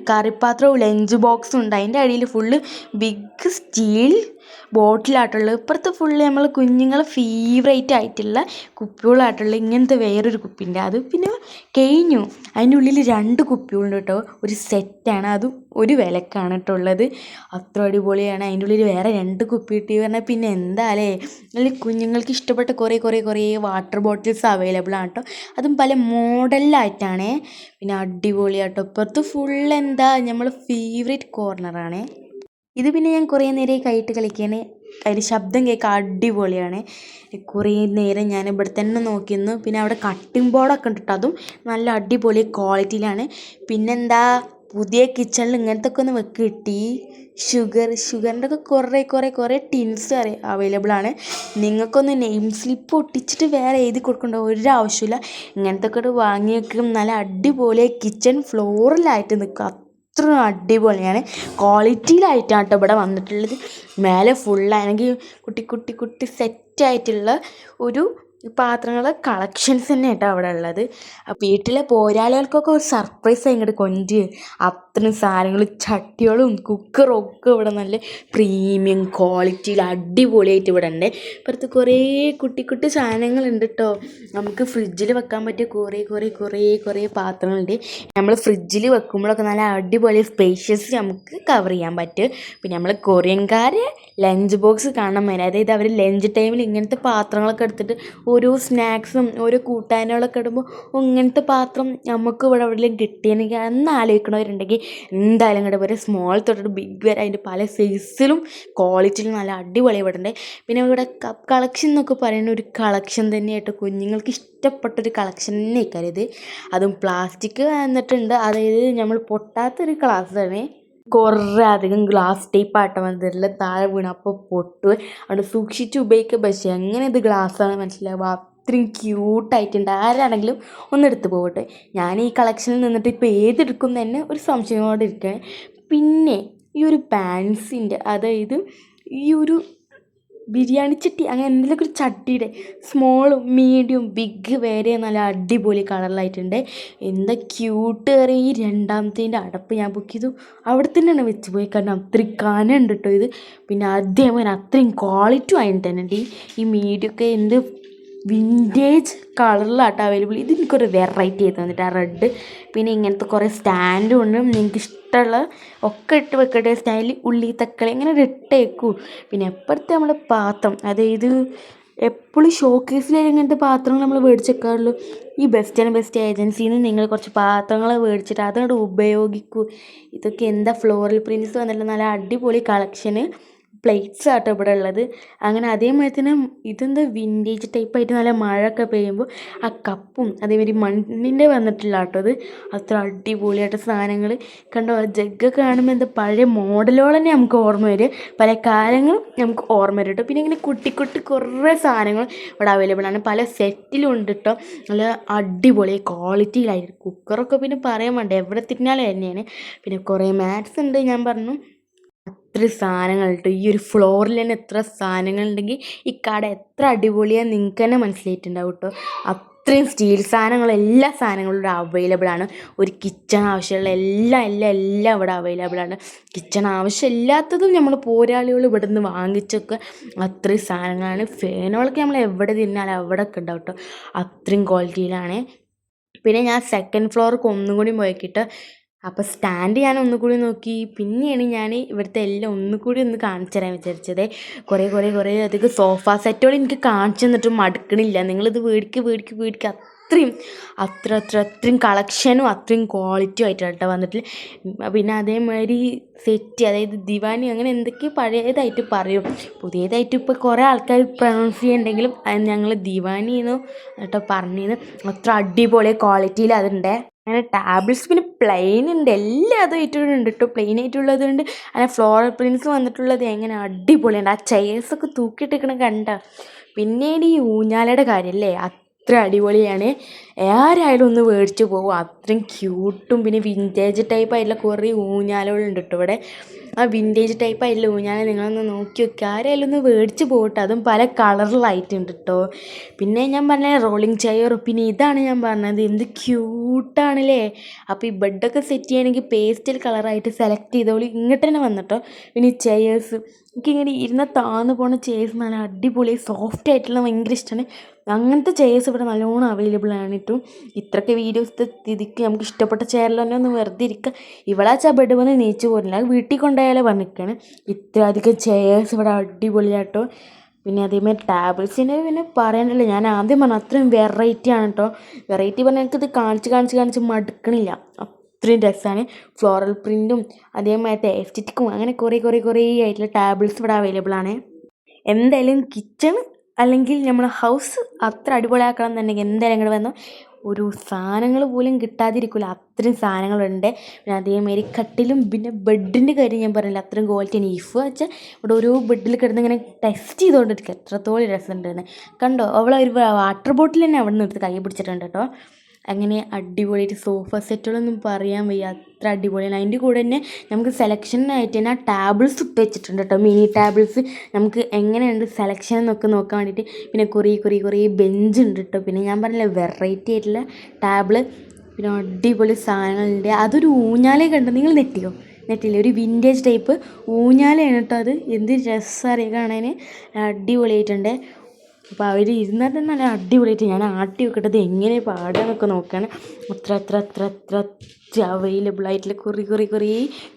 Speaker 1: കറിപ്പാത്രവും ലഞ്ച് ബോക്സും ഉണ്ട്. അതിൻ്റെ അടിയിൽ ഫുള്ള് ബിഗ് സ്റ്റീൽ ബോട്ടിലായിട്ടുള്ളത്. ഇപ്പുറത്ത് ഫുള്ള് നമ്മൾ കുഞ്ഞുങ്ങൾ ഫേവറേറ്റ് ആയിട്ടുള്ള കുപ്പികളായിട്ടുള്ള ഇങ്ങനത്തെ വേറൊരു കുപ്പിയുണ്ട്. അത് പിന്നെ കഴിഞ്ഞു. അതിൻ്റെ ഉള്ളിൽ 2 കുപ്പികളുണ്ട് കേട്ടോ. ഒരു സെറ്റാണ്, അതും ഒരു വിലക്കാണ് കേട്ടോ ഉള്ളത്. അത്ര അടിപൊളിയാണ്. അതിൻ്റെ ഉള്ളിൽ വേറെ 2 കുപ്പി കിട്ടി പറഞ്ഞാൽ പിന്നെ എന്താ അല്ലേ. അതിൽ കുഞ്ഞുങ്ങൾക്ക് ഇഷ്ടപ്പെട്ട കുറേ വാട്ടർ ബോട്ടിൽസ് അവൈലബിൾ ആണ് കേട്ടോ. അതും പല മോഡലിലായിട്ടാണ്. പിന്നെ അടിപൊളിയാട്ടോ. ഇപ്പുറത്ത് ഫുള്ള് എന്താ നമ്മൾ ഫേവറേറ്റ് കോർണറാണ് ഇത്. പിന്നെ ഞാൻ കുറേ നേരം കൈയിട്ട് കളിക്കുകയാണ്. അതിൻ്റെ ശബ്ദം കേൾക്കാൻ അടിപൊളിയാണ്. കുറേ നേരം ഞാൻ ഇവിടെ തന്നെ നോക്കിയിരുന്നു. പിന്നെ അവിടെ കട്ടിംഗ് ബോർഡൊക്കെ ഉണ്ട് കേട്ടോ. അതും നല്ല അടിപൊളി ക്വാളിറ്റിയിലാണ്. പിന്നെന്താ പുതിയ കിച്ചണിൽ ഇങ്ങനത്തെ ഒക്കെ ഒന്ന് കിട്ടി. ഷുഗറിൻ്റെ ഒക്കെ കുറേ ടിൻസ് അവൈലബിൾ ആണ്. നിങ്ങൾക്കൊന്ന് നെയിം സ്ലിപ്പ് ഒട്ടിച്ചിട്ട് വേറെ എഴുതി കൊടുക്കേണ്ട ഒരാവശ്യമില്ല. ഇങ്ങനത്തെ ഒക്കെ വാങ്ങി വെക്കും. നല്ല അടിപൊളി കിച്ചൺ ഫ്ലോറിലായിട്ട് നിൽക്കുക. അത്ര അടിപൊളിയാണ്. ക്വാളിറ്റിയിലായിട്ടാണ് കേട്ടോ ഇവിടെ വന്നിട്ടുള്ളത്. മേലെ ഫുള്ളാണെങ്കിൽ കുട്ടി സെറ്റായിട്ടുള്ള ഒരു പാത്രങ്ങളുടെ കളക്ഷൻസ് തന്നെ കേട്ടോ അവിടെ ഉള്ളത്. വീട്ടിലെ പോരാളികൾക്കൊക്കെ ഒരു സർപ്രൈസ് ഇങ്ങോട്ട് കൊഞ്ച്. അത്ര അത്രയും സാധനങ്ങൾ ചട്ടികളും കുക്കറും ഒക്കെ ഇവിടെ നല്ല പ്രീമിയം ക്വാളിറ്റിയിൽ അടിപൊളിയായിട്ട് ഇവിടെ ഉണ്ട്. ഇപ്പുറത്ത് കുറേ കുട്ടി കുട്ടി സാധനങ്ങളുണ്ട് കേട്ടോ. നമുക്ക് ഫ്രിഡ്ജിൽ വെക്കാൻ പറ്റിയ കുറേ പാത്രങ്ങളുണ്ട്. നമ്മൾ ഫ്രിഡ്ജിൽ വെക്കുമ്പോഴൊക്കെ നല്ല അടിപൊളി സ്പേഷ്യസ് നമുക്ക് കവർ ചെയ്യാൻ പറ്റും. പിന്നെ നമ്മൾ കൊറിയൻകാരെ ലഞ്ച് ബോക്സ് കാണാൻ മേലെ, അതായത് അവർ ലഞ്ച് ടൈമിൽ ഇങ്ങനത്തെ പാത്രങ്ങളൊക്കെ എടുത്തിട്ട് ഓരോ സ്നാക്സും ഓരോ കൂട്ടാനുകളൊക്കെ ഇടുമ്പോൾ ഇങ്ങനത്തെ പാത്രം നമുക്ക് ഇവിടെ എവിടെയെങ്കിലും കിട്ടിയെങ്കിൽ അന്ന് ആലോചിക്കണവരുണ്ടെങ്കിൽ എന്തായാലും ഇങ്ങോട്ട് വരെ സ്മോൾ തൊട്ടിട്ട് ബിഗ് വരെ അതിൻ്റെ പല സൈസിലും ക്വാളിറ്റിയിലും നല്ല അടിപൊളി ഇവിടെ ഉണ്ട്. പിന്നെ ഇവിടെ കപ്പ് കളക്ഷൻ എന്നൊക്കെ പറയുന്ന ഒരു കളക്ഷൻ തന്നെയായിട്ട് കുഞ്ഞുങ്ങൾക്ക് ഇഷ്ടപ്പെട്ടൊരു കളക്ഷൻ തന്നെ ഇത്. അതും പ്ലാസ്റ്റിക് വന്നിട്ടുണ്ട്, അതായത് നമ്മൾ പൊട്ടാത്തൊരു ഗ്ലാസ്സാണ്. കുറേ അധികം ഗ്ലാസ് ടൈപ്പ് ആട്ടം വന്നിട്ടില്ല, താഴെ വീണ് അപ്പോൾ പൊട്ടുക, അവിടെ സൂക്ഷിച്ച് ഉപയോഗിക്കുക. പക്ഷേ എങ്ങനെ ഇത് ഗ്ലാസ്സാണ് മനസ്സിലാവുക, അത്രയും ക്യൂട്ടായിട്ടുണ്ട്. ആരാണെങ്കിലും ഒന്നെടുത്ത് പോകട്ടെ. ഞാൻ ഈ കളക്ഷനിൽ നിന്നിട്ട് ഇപ്പോൾ ഏതെടുക്കും തന്നെ ഒരു സംശയത്തോടെ ഇരിക്കുകയാണ്. പിന്നെ ഈ ഒരു പാൻസിൻ്റെ, അതായത് ഈ ഒരു ബിരിയാണി ചട്ടി അങ്ങനെ എന്തെങ്കിലുമൊക്കെ ഒരു ചട്ടിയുടെ സ്മോളും മീഡിയം ബിഗ് വരെ നല്ല അടിപൊളി കളറിലായിട്ടുണ്ട്. എന്താ ക്യൂട്ട് കയറി. ഈ രണ്ടാമത്തേൻ്റെ അടപ്പ് ഞാൻ ബുക്ക് ചെയ്തു അവിടെ തന്നെയാണ് വെച്ച് പോയി, കാരണം അത്രയും കനമുണ്ട് കേട്ടോ ഇത്. പിന്നെ അതേപോലെ അത്രയും ക്വാളിറ്റി ആയിട്ട് തന്നെ ഉണ്ട്. ഈ മീഡിയമൊക്കെ എന്ത് വിൻറ്റേജ് കളറിലാട്ടോ അവൈലബിൾ. ഇത് എനിക്കൊരു വെറൈറ്റി ആയി തന്നിട്ട് ആ റെഡ്. പിന്നെ ഇങ്ങനത്തെ കുറേ സ്റ്റാൻഡും ഉണ്ട്, നിങ്ങൾക്ക് ഇഷ്ടമുള്ള ഒക്കെ ഇട്ട് വെക്കട്ടെ സ്റ്റൈലിൽ. ഉള്ളി തക്കാളി അങ്ങനെ ഇട്ടേക്കൂ. പിന്നെ എപ്പോഴത്തെ നമ്മുടെ പാത്രം, അതായത് എപ്പോഴും ഷോക്കേസിൽ ഇങ്ങനത്തെ പാത്രങ്ങൾ നമ്മൾ മേടിച്ചേക്കാറുള്ളൂ. ഈ ബെസ്റ്റ് ഏജൻസിയിൽ നിന്ന് നിങ്ങൾ കുറച്ച് പാത്രങ്ങൾ മേടിച്ചിട്ട് അതങ്ങോട്ട് ഉപയോഗിക്കൂ. ഇതൊക്കെ എന്താ ഫ്ലോറൽ പ്രിൻറ്റ്സ് വന്നിട്ട് നല്ല അടിപൊളി കളക്ഷന് പ്ലേറ്റ്സ് ആട്ടോ ഇവിടെ ഉള്ളത്. അങ്ങനെ അതേമാതിരി തന്നെ ഇതെന്താ വിൻറ്റേജ് ടൈപ്പായിട്ട് നല്ല മഴയൊക്കെ പെയ്യുമ്പോൾ ആ കപ്പും അതേമാതിരി മണ്ണിൻ്റെ വന്നിട്ടില്ല കേട്ടോ. അത് അത്ര അടിപൊളിയായിട്ട് സാധനങ്ങൾ കണ്ടോ. ജഗ്ഗൊക്കെ കാണുമ്പോൾ എന്താ പഴയ മോഡലുകൾ തന്നെ നമുക്ക് ഓർമ്മ വരും, പല കാലങ്ങളും നമുക്ക് ഓർമ്മ വരും കേട്ടോ. പിന്നെ ഇങ്ങനെ കുട്ടി കുറേ സാധനങ്ങൾ ഇവിടെ അവൈലബിൾ ആണ്, പല സെറ്റിലും ഉണ്ട് കേട്ടോ. നല്ല അടിപൊളി ക്വാളിറ്റിയിലായിരിക്കും. കുക്കറൊക്കെ പിന്നെ പറയാൻ വേണ്ട, എവിടെ തിരിഞ്ഞാലും തന്നെയാണ്. പിന്നെ കുറേ മാറ്റ്സ് ഉണ്ട്, ഞാൻ പറഞ്ഞു അത്ര സാധനങ്ങൾ കേട്ടോ. ഈ ഒരു ഫ്ലോറിൽ തന്നെ എത്ര സാധനങ്ങളുണ്ടെങ്കിൽ ഈ കട എത്ര അടിപൊളിയാണെന്ന് നിങ്ങൾക്ക് തന്നെ മനസ്സിലായിട്ടുണ്ടാവും കേട്ടോ. അത്രയും സ്റ്റീൽ സാധനങ്ങൾ, എല്ലാ സാധനങ്ങളും ഇവിടെ അവൈലബിൾ ആണ്. ഒരു കിച്ചൺ ആവശ്യമുള്ള എല്ലാം ഇവിടെ അവൈലബിൾ ആണ്. കിച്ചൺ ആവശ്യമില്ലാത്തതും നമ്മൾ പോരാളികൾ ഇവിടെ നിന്ന് വാങ്ങിച്ചൊക്കെ അത്രയും സാധനങ്ങളാണ്. ഫാനുകളൊക്കെ നമ്മൾ എവിടെ തിരിഞ്ഞാലും അവിടെ ഒക്കെ ഉണ്ടാവും കേട്ടോ, അത്രയും ക്വാളിറ്റിയിലാണ്. പിന്നെ ഞാൻ സെക്കൻഡ് ഫ്ലോർക്ക് ഒന്നും കൂടി പോയിക്കിട്ട് അപ്പോൾ സ്റ്റാൻഡ് ഞാൻ ഒന്നുകൂടി നോക്കി. പിന്നെയാണ് ഞാൻ ഇവിടുത്തെ എല്ലാം ഒന്നുകൂടി ഒന്ന് കാണിച്ചു തരാൻ വിചാരിച്ചത്. കുറേ അധികം സോഫ സെറ്റുകൾ എനിക്ക് കാണിച്ചു തന്നിട്ടും മടുക്കണില്ല. നിങ്ങളിത് മേടിക്കുക അത്രയും കളക്ഷനും അത്രയും ക്വാളിറ്റിയും ആയിട്ടാണ് കേട്ടോ വന്നിട്ട്. പിന്നെ അതേമാതിരി സെറ്റ്, അതായത് ദിവാനി അങ്ങനെ എന്തൊക്കെയോ പഴയതായിട്ട് പറയും, പുതിയതായിട്ട് ഇപ്പോൾ കുറേ ആൾക്കാർ പ്രൊണൗൺസ് ചെയ്യുന്നുണ്ടെങ്കിലും ഞങ്ങൾ ദിവാനി എന്നോ കേട്ടോ പറഞ്ഞത്. അത്ര അടിപൊളി ക്വാളിറ്റിയിൽ അതുണ്ട്. അങ്ങനെ ടാബ്ലറ്റ്സ് പിന്നെ പ്ലെയിൻ ഉണ്ട്, എല്ലാ അതുമായിട്ടുണ്ട് കേട്ടോ. പ്ലെയിൻ ആയിട്ടുള്ളതുണ്ട്, അങ്ങനെ ഫ്ലോറൽ പ്രിൻറ്റ്സ് വന്നിട്ടുള്ളത് എങ്ങനെ അടിപൊളിയുണ്ട്. ആ ചെയർസൊക്കെ തൂക്കിയിട്ടിരിക്കണ കണ്ട. പിന്നീട് ഈ ഊഞ്ഞാലയുടെ കാര്യമല്ലേ, അത്ര അടിപൊളിയാണ്. ആരായാലും ഒന്ന് മേടിച്ച് പോകും, അത്രയും ക്യൂട്ടും. പിന്നെ വിൻറ്റേജ് ടൈപ്പ് ആയിട്ടുള്ള കുറേ ഊഞ്ഞാലുകളുണ്ട് കേട്ടോ ഇവിടെ. ആ വിൻറ്റേജ് ടൈപ്പ് ആയിട്ടുള്ള ഊഞ്ഞാൽ നിങ്ങളൊന്ന് നോക്കി നോക്കി, ആരായാലും ഒന്ന് മേടിച്ച് പോകട്ടെ. അതും പല കളറിലായിട്ടുണ്ട് കേട്ടോ. പിന്നെ ഞാൻ പറഞ്ഞ റോളിങ് ചെയർ, പിന്നെ ഇതാണ് ഞാൻ പറഞ്ഞത്, എന്ത് ക്യൂട്ടാണല്ലേ. അപ്പോൾ ഈ ബെഡൊക്കെ സെറ്റ് ചെയ്യണമെങ്കിൽ പേസ്റ്റൽ കളറായിട്ട് സെലക്ട് ചെയ്തോളൂ. ഇങ്ങോട്ട് തന്നെ വന്നിട്ടോ. പിന്നെ ഈ ചെയേഴ്സ്, എനിക്കിങ്ങനെ ഇരുന്ന താന്ന് പോണ ചെയേഴ്സ് നല്ല അടിപൊളി സോഫ്റ്റ് ആയിട്ടുള്ള ഭയങ്കര ഇഷ്ടമാണ്. അങ്ങനത്തെ ചെയേഴ്സ് ഇവിടെ നല്ലോണം അവൈലബിൾ ആണ് കേട്ടോ. ഇത്രയൊക്കെ വീഡിയോസ് സ്ഥിതിക്ക് നമുക്ക് ഇഷ്ടപ്പെട്ട ചെയറിൽ തന്നെ ഒന്ന് വെറുതെ ഇരിക്കുക. ഇവളാച്ചാ ബെഡ് വന്ന് നീച്ചു പോരില്ല, വീട്ടിൽ കൊണ്ടുപോയാലേ പറഞ്ഞിരിക്കുകയാണ്. ഇത്ര അധികം ചെയേഴ്സ് ഇവിടെ അടിപൊളിയാട്ടോ. പിന്നെ അതേമാതിരി ടാബ്ലറ്റ്സിൻ്റെ പിന്നെ പറയണ്ടല്ലോ, ഞാൻ ആദ്യം പറഞ്ഞു അത്രയും വെറൈറ്റി ആണ് കേട്ടോ. വെറൈറ്റി പറഞ്ഞാൽ എനിക്കിത് കാണിച്ച് മടുക്കണില്ല, അത്രയും രസമാണ്. ഫ്ലോറൽ പ്രിൻറ്റും അതേമാതിരി എസ്റ്റിറ്റിക്കും അങ്ങനെ കുറേ ആയിട്ടുള്ള ടാബ്ലറ്റ്സ് ഇവിടെ അവൈലബിൾ ആണ്. എന്തായാലും കിച്ചൺ അല്ലെങ്കിൽ നമ്മുടെ ഹൗസ് അത്ര അടിപൊളിയാക്കണം എന്നുണ്ടെങ്കിൽ എന്തായാലും ഇങ്ങോട്ട് വന്നോ. ഒരു സാധനങ്ങൾ പോലും കിട്ടാതിരിക്കില്ല, അത്രയും സാധനങ്ങളുണ്ട്. പിന്നെ അതേമാതിരി കട്ടിലും പിന്നെ ബെഡിൻ്റെ കാര്യം ഞാൻ പറഞ്ഞില്ല, അത്രയും ക്വാളിറ്റിയാണ്. ഇഫ് വെച്ചാൽ ഇവിടെ ഓരോ ബെഡിൽ കിടന്ന് ഇങ്ങനെ ടെസ്റ്റ് ചെയ്തുകൊണ്ടിരിക്കുക എത്രത്തോളം രസമുണ്ടെന്ന് കണ്ടോ. അവളൊരു വാട്ടർ ബോട്ടിൽ തന്നെ അവിടെ നിന്ന് എടുത്ത് കൈ പിടിച്ചിട്ടുണ്ട് കേട്ടോ. അങ്ങനെ അടിപൊളിയായിട്ട് സോഫ സെറ്റുകളൊന്നും പറയാൻ വയ്യ, അത്ര അടിപൊളിയാണ്. അതിൻ്റെ കൂടെ തന്നെ നമുക്ക് സെലക്ഷനായിട്ട് തന്നെ ആ ടാബിൾസ് ഇട്ട് വെച്ചിട്ടുണ്ട് കേട്ടോ, മിനി ടാബിൾസ്. നമുക്ക് എങ്ങനെയുണ്ട് സെലക്ഷൻ എന്നൊക്കെ നോക്കാൻ വേണ്ടിയിട്ട്. പിന്നെ കുറേ ബെഞ്ച് ഉണ്ട് കേട്ടോ. പിന്നെ ഞാൻ പറഞ്ഞില്ല വെറൈറ്റി ആയിട്ടുള്ള ടാബിള് പിന്നെ അടിപൊളി സാധനങ്ങളുണ്ട്. അതൊരു ഊഞ്ഞാലേ കണ്ടു, നിങ്ങൾ നെറ്റില്ലേ ഒരു വിൻറ്റേജ് ടൈപ്പ് ഊഞ്ഞാലയാണ് കേട്ടോ അത്. എന്ത് രസമറിയാം കാണാൻ, അടിപൊളിയായിട്ടുണ്ട്. അപ്പോൾ അവർ ഇരുന്നാൽ തന്നെ നല്ല അടിപൊളിയായിട്ട് ഞാൻ ആട്ടി വെക്കട്ടത് എങ്ങനെ പാടുക എന്നൊക്കെ നോക്കുകയാണ്. അത്ര അവൈലബിൾ ആയിട്ടുള്ള കുറേ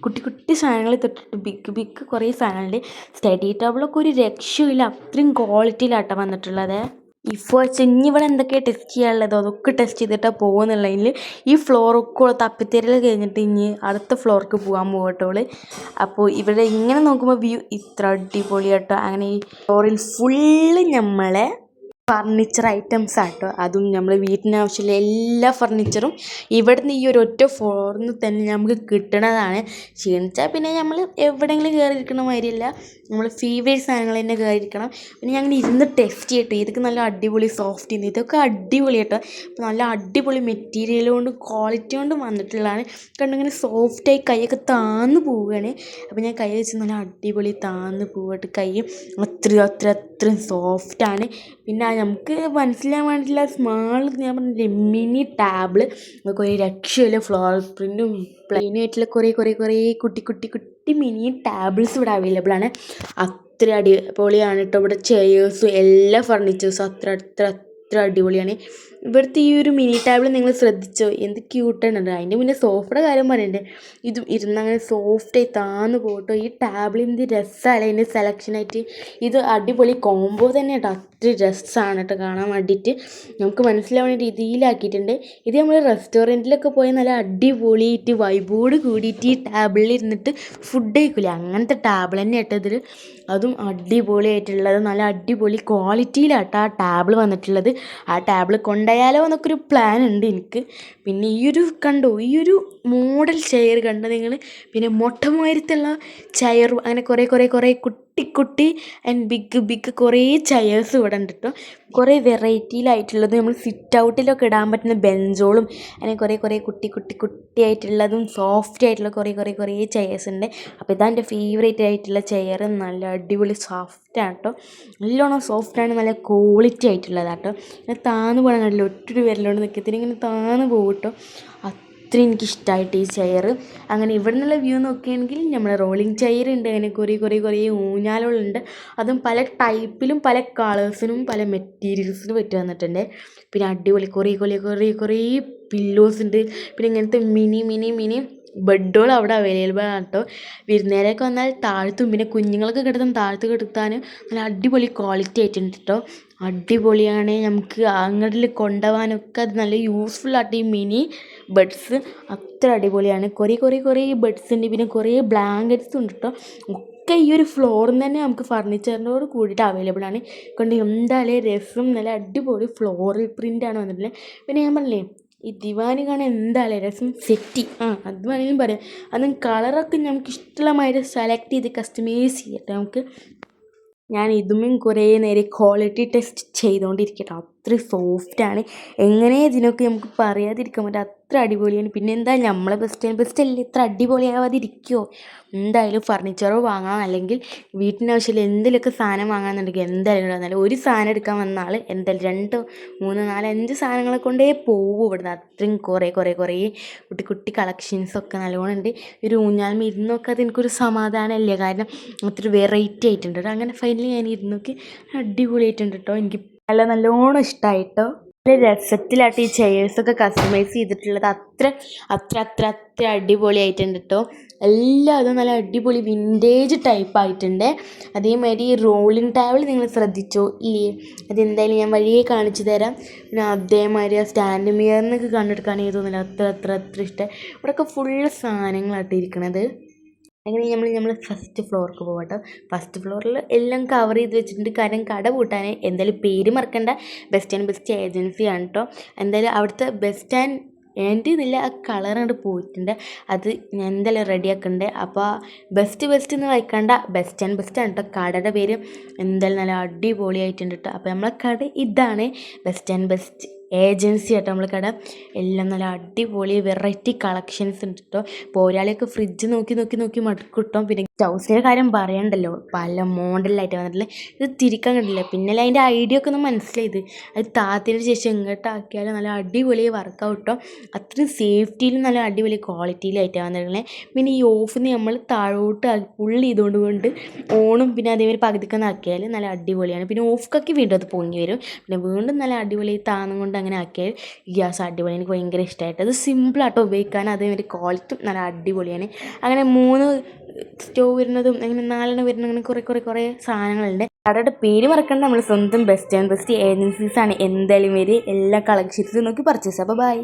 Speaker 1: കുട്ടി കുട്ടി സാധനങ്ങൾ തൊട്ടിട്ട് ബിഗ് കുറേ സാധനങ്ങളുണ്ട്. സ്റ്റഡി ടേബിളൊക്കെ ഒരു രക്ഷയില്ല, അത്രയും ക്വാളിറ്റിയിലാട്ടോ വന്നിട്ടുള്ളത്. ഇപ്പോൾ വെച്ച് ഇനി ഇവിടെ എന്തൊക്കെയാണ് ടെസ്റ്റ് ചെയ്യാനുള്ളത് അതൊക്കെ ടെസ്റ്റ് ചെയ്തിട്ടാണ് പോകുന്നുള്ളതിൽ ഈ ഫ്ലോറൊക്കെ തപ്പിത്തരൽ കഴിഞ്ഞിട്ട് ഇനി അടുത്ത ഫ്ലോർക്ക് പോകാൻ പോകട്ടോള്. അപ്പോൾ ഇവിടെ ഇങ്ങനെ നോക്കുമ്പോൾ വ്യൂ ഇത്ര അടിപൊളിയാട്ടോ. അങ്ങനെ ഈ ഫ്ലോറിൽ ഫുള്ള് നമ്മളെ ഫർണിച്ചർ ഐറ്റംസ് ആട്ടോ. അതും നമ്മൾ വീട്ടിനാവശ്യമുള്ള എല്ലാ ഫർണിച്ചറും ഇവിടുന്ന് ഈ ഒരു ഒറ്റ ഫ്ലോറിൽ നിന്ന് തന്നെ നമുക്ക് കിട്ടണതാണ്. ക്ഷീണിച്ചാൽ പിന്നെ നമ്മൾ എവിടെയെങ്കിലും കയറിയിരിക്കണ മാതിരിയല്ല, നമ്മൾ ഫേവറേറ്റ് സാധനങ്ങൾ തന്നെ കയറിയിരിക്കണം. പിന്നെ ഞങ്ങൾ ഇരുന്ന് ടെസ്റ്റ് ചെയ്യട്ടെ, ഇതൊക്കെ നല്ല അടിപൊളി സോഫ്റ്റ് ചെയ്യുന്നത്, ഇതൊക്കെ അടിപൊളി കേട്ടോ. അപ്പോൾ നല്ല അടിപൊളി മെറ്റീരിയൽ കൊണ്ടും ക്വാളിറ്റി കൊണ്ടും വന്നിട്ടുള്ളതാണ്. കണ്ടിങ്ങനെ സോഫ്റ്റായി കൈയൊക്കെ താന്ന് പോവുകയാണ്. അപ്പോൾ ഞാൻ കൈ വെച്ച് നല്ല അടിപൊളി താന്ന് പോയിട്ട് കൈ അത്രയും സോഫ്റ്റാണ്. പിന്നെ നമുക്ക് മനസ്സിലാൻ വേണ്ടിയിട്ടുള്ള സ്മാൾ ഞാൻ പറഞ്ഞില്ലേ മിനി ടാബിള്, നമുക്ക് ഒരു രക്ഷയില്ല. ഫ്ലോറൽ പ്രിൻറ്റും പ്ലെയിനായിട്ടുള്ള കുറേ കുട്ടി മിനി ടാബിൾസ് ഇവിടെ അവൈലബിൾ ആണ്. അത്ര അടിപൊളിയാണ് കേട്ടോ. ഇവിടെ ചെയേഴ്സും എല്ലാ ഫർണിച്ചേഴ്സും അത്ര അടിപൊളിയാണ്. ഇവിടുത്തെ ഈ ഒരു മിനി ടേബിൾ നിങ്ങൾ ശ്രദ്ധിച്ചോ, എന്ത് ക്യൂട്ടാണ്. അതിൻ്റെ മുന്നേ സോഫയുടെ കാര്യം പറയണ്ടേ, ഇതും ഇരുന്നങ്ങനെ സോഫ്റ്റായി താന്ന് പോകട്ടോ. ഈ ടാബിളിൻ്റെ രസമല്ല അതിൻ്റെ സെലക്ഷനായിട്ട്, ഇത് അടിപൊളി കോംബോ തന്നെ കേട്ടോ. അത്ര രസമാണ് കേട്ടോ കാണാൻ വേണ്ടിയിട്ട്, നമുക്ക് മനസ്സിലാവുന്ന രീതിയിലാക്കിയിട്ടുണ്ട്. ഇത് നമ്മൾ റെസ്റ്റോറൻറ്റിലൊക്കെ പോയി നല്ല അടിപൊളിയായിട്ട് വൈബോട് കൂടിയിട്ട് ഈ ടേബിളിൽ ഇരുന്നിട്ട് ഫുഡ് കഴിക്കില്ല, അങ്ങനത്തെ ടേബിൾ തന്നെ കേട്ടോ ഇതിൽ. അതും അടിപൊളിയായിട്ടുള്ളത്, നല്ല അടിപൊളി ക്വാളിറ്റിയിലാട്ടോ ആ ടേബിൾ വന്നിട്ടുള്ളത്. ആ ടേബിൾ കൊണ്ടുപോയാലോ എന്നൊക്കെ ഒരു പ്ലാൻ ഉണ്ട് എനിക്ക്. പിന്നെ ഈ ഒരു മോഡൽ ചെയർ കണ്ടോ നിങ്ങൾ. പിന്നെ മൊട്ടമാരത്തുള്ള ചെയർ, അങ്ങനെ കുറേ കുട്ടി ആൻഡ് ബിഗ് കുറേ ചെയേഴ്സ് ഇവിടെ ഉണ്ട് കേട്ടോ. കുറേ വെറൈറ്റിയിലായിട്ടുള്ളത് നമ്മൾ സിറ്റ് ഔട്ടിലൊക്കെ ഇടാൻ പറ്റുന്ന ബെഞ്ചോളും അങ്ങനെ കുറേ കുട്ടിയായിട്ടുള്ളതും സോഫ്റ്റ് ആയിട്ടുള്ള കുറേ ചെയേഴ്സ് ഉണ്ട്. അപ്പോൾ ഇതാണ് എൻ്റെ ഫേവറേറ്റ് ആയിട്ടുള്ള ചെയർ. നല്ല അടിപൊളി സോഫ്റ്റാണ് കേട്ടോ, നല്ലോണം സോഫ്റ്റാണ്, നല്ല ക്വാളിറ്റി ആയിട്ടുള്ളതാട്ടോ. ഇങ്ങനെ താന്ന് പോകണം കണ്ടില്ല, ഒറ്റൊരു വിരലോണ്ട് നിൽക്കത്തിന് ഇങ്ങനെ താന്ന് പോകും കേട്ടോ. അത്രയും എനിക്കിഷ്ടമായിട്ട് ഈ ചെയർ. അങ്ങനെ ഇവിടെ നിന്നുള്ള വ്യൂ നോക്കുകയാണെങ്കിൽ നമ്മുടെ റോളിങ് ചെയർ ഉണ്ട്, അങ്ങനെ കുറേ ഊഞ്ഞാലുകളുണ്ട്. അതും പല ടൈപ്പിലും പല കളേഴ്സിനും പല മെറ്റീരിയൽസിനും പറ്റി വന്നിട്ടുണ്ട്. പിന്നെ അടിപൊളി കുറേ പില്ലോസ് ഉണ്ട്. പിന്നെ ഇങ്ങനത്തെ മിനി ബെഡുകൾ അവിടെ അവൈലബിൾ ആണ് കേട്ടോ. വിരുന്നേരമൊക്കെ വന്നാൽ താഴ്ത്തും, പിന്നെ കുഞ്ഞുങ്ങൾക്ക് കിടത്താൻ താഴ്ത്ത് കിടത്താൻ നല്ല അടിപൊളി ക്വാളിറ്റി ആയിട്ടുണ്ട് കേട്ടോ. അടിപൊളിയാണ്, നമുക്ക് അങ്ങോട്ടിൽ കൊണ്ടുപോകാനൊക്കെ അത് നല്ല യൂസ്ഫുൾ ആയിട്ട് ഈ മിനി ബെഡ്സ് അത്ര അടിപൊളിയാണ്. കുറേ ബെഡ്സ് ഉണ്ട്, പിന്നെ കുറേ ബ്ലാങ്കറ്റ്സ് ഉണ്ട് കേട്ടോ. ഒക്കെ ഈ ഒരു ഫ്ലോറിൽ നിന്ന് തന്നെ നമുക്ക് ഫർണിച്ചറിനോട് കൂടിയിട്ട് അവൈലബിൾ ആണ്. കൊണ്ട് എന്തായാലും രസം, നല്ല അടിപൊളി ഫ്ലോറൽ പ്രിൻ്റാണ് വന്നിട്ടുള്ളത്. പിന്നെ ഞാൻ പറഞ്ഞില്ലേ ഈ ദിവാന് കാണാൻ എന്തായാലും രസം, സെറ്റി അത് വേണമെങ്കിലും പറയാം. അതും കളറൊക്കെ നമുക്ക് ഇഷ്ടമുള്ള മാതിരി സെലക്ട് ചെയ്ത് കസ്റ്റമൈസ് ചെയ്യട്ടെ നമുക്ക്. ഞാൻ ഇതും കുറേ നേരം ക്വാളിറ്റി ടെസ്റ്റ് ചെയ്തുകൊണ്ടിരിക്കട്ടെ. അത്ര സോഫ്റ്റാണ്, എങ്ങനെ ഇതിനൊക്കെ നമുക്ക് പറയാതിരിക്കാൻ പറ്റും, അത്ര അടിപൊളിയാണ്. പിന്നെ എന്താ നമ്മളെ ബെസ്റ്റ് അല്ലേ, ഇത്ര അടിപൊളിയാവാതിരിക്കുമോ. എന്തായാലും ഫർണിച്ചറോ വാങ്ങാം, അല്ലെങ്കിൽ വീട്ടിനാവശ്യമില്ല എന്തെങ്കിലുമൊക്കെ സാധനം വാങ്ങാമെന്നുണ്ടെങ്കിൽ എന്തായാലും എന്നാലും ഒരു സാധനം എടുക്കാൻ വന്നാൽ എന്തായാലും 2, 3, 4, 5 സാധനങ്ങളെ കൊണ്ടേ പോകും ഇവിടുന്ന്. അത്രയും കുറേ കുട്ടി കളക്ഷൻസൊക്കെ നല്ലോണം ഉണ്ട്. ഒരു ഊഞ്ഞാലും ഇരുന്ന് നോക്കാൻ എനിക്കൊരു സമാധാനമല്ലേ, കാരണം അത്ര വെറൈറ്റി ആയിട്ടുണ്ട്. അങ്ങനെ ഫൈനലി ഞാൻ ഇരുന്ന് നോക്കി, അടിപൊളിയായിട്ടുണ്ട് കേട്ടോ. എനിക്ക് നല്ലോണം ഇഷ്ടമായിട്ടോ. നല്ല രസത്തിലായിട്ട് ഈ ചെയേഴ്സൊക്കെ കസ്റ്റമൈസ് ചെയ്തിട്ടുള്ളത് അത്ര അടിപൊളിയായിട്ടുണ്ട് കേട്ടോ. എല്ലാതും നല്ല അടിപൊളി വിൻറ്റേജ് ടൈപ്പ് ആയിട്ടുണ്ട്. അതേമാതിരി ഈ റോളിംഗ് ടേബിൾ നിങ്ങൾ ശ്രദ്ധിച്ചോ ഇല്ലേ, അതെന്തായാലും ഞാൻ വഴിയെ കാണിച്ചു തരാം. പിന്നെ അതേമാതിരി ആ സ്റ്റാൻഡ് മിയറിനൊക്കെ കണ്ടെടുക്കുകയാണെങ്കിൽ തോന്നില്ല, അത്ര ഇഷ്ടം. ഇവിടെയൊക്കെ ഫുള്ള് സാധനങ്ങളായിട്ട് ഇരിക്കണത്. അങ്ങനെ നമ്മൾ ഫസ്റ്റ് ഫ്ലോർക്ക് പോകട്ടോ. ഫസ്റ്റ് ഫ്ലോറിൽ എല്ലാം കവർ ചെയ്ത് വെച്ചിട്ടുണ്ട്, കാരണം കട പൂട്ടാൻ. എന്തായാലും പേര് മറക്കണ്ട, ബെസ്റ്റ് ഏജൻസിയാണ് കേട്ടോ. എന്തായാലും അവിടുത്തെ എന്നില്ല ആ കളർ അങ്ങോട്ട് പോയിട്ടുണ്ട്, അത് ഞാൻ എന്തായാലും റെഡിയാക്കുന്നുണ്ട്. അപ്പോൾ ബെസ്റ്റ് എന്ന് വായിക്കണ്ട, ബെസ്റ്റ് ആണ് കേട്ടോ കടയുടെ പേര്. എന്തായാലും നല്ല അടിപൊളിയായിട്ടുണ്ട് കേട്ടോ. അപ്പോൾ നമ്മളെ കട ഇതാണ്, ബെസ്റ്റ് ഏജൻസി ആട്ടോ നമ്മൾ കട. എല്ലാം നല്ല അടിപൊളി വെറൈറ്റി കളക്ഷൻസ് ഉണ്ട് കേട്ടോ. ഇപ്പോൾ ഒരാളെയൊക്കെ ഫ്രിഡ്ജ് നോക്കി നോക്കി നോക്കി മടുക്കിട്ടോ. പിന്നെ സ്റ്റൗസിൻ്റെ കാര്യം പറയണ്ടല്ലോ, പല മോഡലായിട്ട് വന്നിട്ടില്ല. ഇത് തിരിക്കാൻ കണ്ടില്ല. പിന്നെ അതിൻ്റെ ഐഡിയ ഒക്കെ ഒന്ന് മനസ്സിലായത് അത് താത്തിൻ്റെ ശേഷം ഇങ്ങോട്ടാക്കിയാലും നല്ല അടിപൊളി വർക്കൗട്ടോ. അത്രയും സേഫ്റ്റിയിലും നല്ല അടിപൊളി ക്വാളിറ്റിയിലായിട്ടാണ് വന്നിട്ടുള്ളത്. പിന്നെ ഈ ഓഫിന് നമ്മൾ താഴോട്ട് പുള്ളി ചെയ്തുകൊണ്ട് ഓണും പിന്നെ അതേമാതിരി പകുതിക്കൊന്ന് ആക്കിയാൽ നല്ല അടിപൊളിയാണ്. പിന്നെ ഓഫ്ക്കൊക്കെ വീണ്ടും അത് പൊങ്ങി വരും. പിന്നെ വീണ്ടും നല്ല അടിപൊളി താന്നും കൊണ്ട് അങ്ങനെ ആക്കിയാൽ ഗ്യാസ് അടിപൊളി. എനിക്ക് ഭയങ്കര ഇഷ്ടമായിട്ട്. അത് സിമ്പിളാട്ടോ ഉപയോഗിക്കാൻ, അതേമാതിരി ക്വാളിറ്റി നല്ല അടിപൊളിയാണ്. അങ്ങനെ 3 സ്റ്റോവ് വരുന്നതും അങ്ങനെ 4 വരുന്ന അങ്ങനെ കുറേ സാധനങ്ങളുണ്ട്. കടയുടെ പേര് മറക്കണ്ട, നമ്മൾ സ്വന്തം ബെസ്റ്റ് ആൻഡ് ബെസ്റ്റ് ഏജൻസീസാണ്. എന്തായാലും വരെ എല്ലാ കളക്ഷൻസും നോക്കി പർച്ചേസ്. അപ്പോൾ ബൈ.